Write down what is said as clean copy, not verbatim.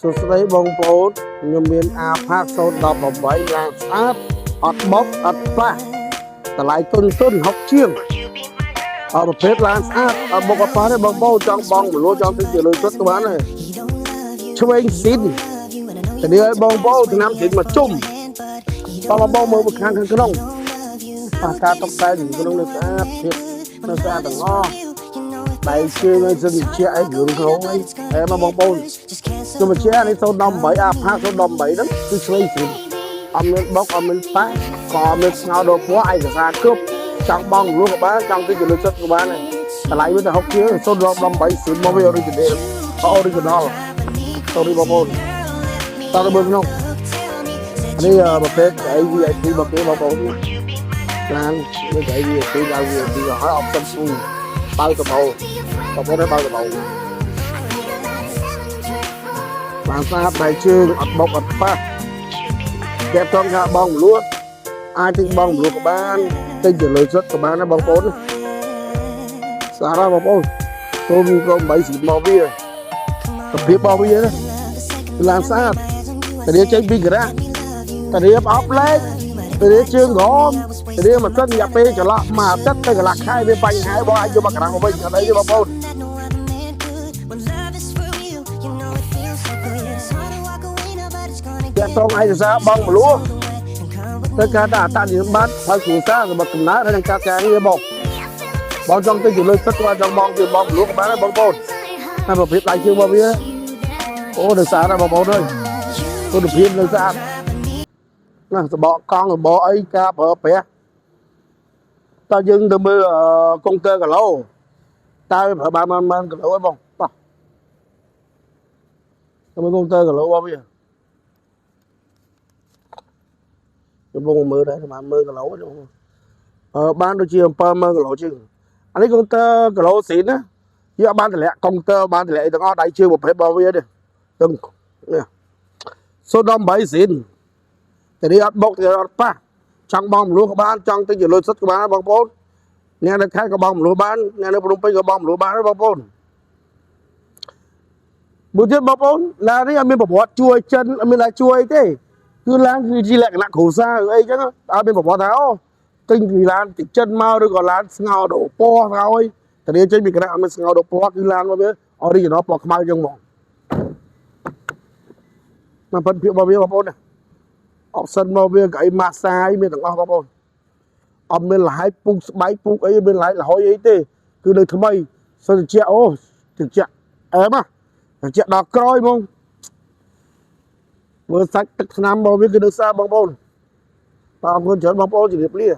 សួស្តីបងប្អូនខ្ញុំមានអាផា018ឡើងស្អាតអត់បុកអត់ប៉ះតម្លៃទុន60ជាងប្រភេទឡើងស្អាតអត់បុកអត់ប៉ះទេបងប្អូនចង់បងមលួចង់ទិញជាលុយសុទ្ធក៏បានដែរឆ្វេងស៊ីនតែនេះឲ្យបងប្អូនឆ្នាំស៊ីនមកជុំតោះបងមើលខាងក្នុងប៉ះការតុបតែងក្នុងនៅស្អាតភាពនៅស្អាតទាំងអស់ដៃជើងឲ្យសិនជាអីរឿងក្នុងអីតែមកបងប្អូនខ្ញុំបញ្ជាក់នេះ018អាផា018ហ្នឹងគឺឆ្វេងស៊ីនអត់មានបុកអត់មានប៉ះក៏អត់មានស្ងោរដល់ពណ៌ឯកសារគ្រប់ចង់បងលួចក៏បានចង់ទិញជាលុយសុទ្ធក៏បានដែរតម្លៃវាតែ60ជាង018ស៊ីនមកវា original សូរីបងប្អូនតើទៅមើលក្នុងនេះប្រភេទអី VIP របស់គេបងប្អូនឡាននេះអី VIP ដល់ VIP ក៏ហើយអបសិនពូបើកបោបងប្អូនឲ្យបើកបោបានស្អាតដៃជើងអត់បុកអត់ប៉ះគេត្រង់ថាបងលួចអាចទិញបងលួចក៏បានទិញជាលុយសុទ្ធក៏បានដែរបងប្អូនស្អាតណាស់បងប្អូនចូលវាក៏8ស៊ីមកវាប្រភេទរបស់វាណាឡានស្អាតតារាចេញពីការ៉ាតារាអប់លេខតារាជើងរមតារាមកសិនរយៈពេលចន្លោះមួយអាទិត្យទៅកន្លះខែវាបញ្ហាបងអាចយកមកការ៉ាមកវិញអត់អីទេបងប្អូនតែត្រង់ឯកសារបងមលួទៅការថាអតនិយមបានហើយគ្រូសាសម្បត្តិកំណើតហើយនឹងការការងារបងចង់ទៅជួយទឹកគាត់ចង់បងជួយបងមលួក៏បានដែរបងប្អូនតែប្រភេទដៃជើងរបស់វាអូនៅស្អាតណាស់បងប្អូនអើយគុណភាពនៅស្អាតណាសបកកង់សបកអីការប្រើប្រាស់តើយើងទៅមើលកុងទ័រគីឡូតើប្រើបានប៉ុន្មានគីឡូអីបងតោះទៅមើលកុងទ័រគីឡូរបស់វាខ្ញុំបងមើលដែរប្រហែល10000គីឡូបានដូចជា70000គីឡូជាងអានេះកុងទ័រគីឡូស៊ីនណាយកបានតម្លាក់កុងទ័របានតម្លាក់អីទាំងអស់ដៃជើងប្រភេទរបស់វាទេទាំងនេះ018ស៊ីនតែនេះអត់បុកតែអត់ប៉ះចង់បងមលួក៏បានចង់ទិញជាលុយសុទ្ធក៏បានបងប្អូនអ្នកនៅខេត្តក៏បងមលួបានអ្នកនៅភ្នំពេញក៏បងមលួបានដែរបងប្អូនមួយទៀតបងប្អូនឡាននេះអត់មានប្រវត្តិជួយចិនអត់មានឡានជួយទេគឺឡានគឺជាលក្ខណៈគ្រួសារអីចឹងអត់មានប្រវត្តិថាអូទិញពីឡានពីចិនមកឬក៏ឡានស្ងោរដូរពណ៌ទៅហើយតែនេះចេញពីគណៈអត់មានស្ងោរដូរពណ៌គឺឡានរបស់វា original ពណ៌ខ្មៅចឹងហ្មងមកពិតភាពរបស់វាបងប្អូនអបសិនមកវាកៅអីម៉ាសាយមានទាំងអស់បងប្អូនអត់មានលហើយពុកស្បែកពុកអីមានលហើយលហុយអីទេគឺនៅថ្មីសិនជាអូត្រជាក់អែមត្រជាក់ដល់ក្រោយហ្មងមើលសាច់ទឹកថ្នាំរបស់វាគឺនៅស្អាតបងប្អូនអរគុណច្រើនបងប្អូនជម្រាបលា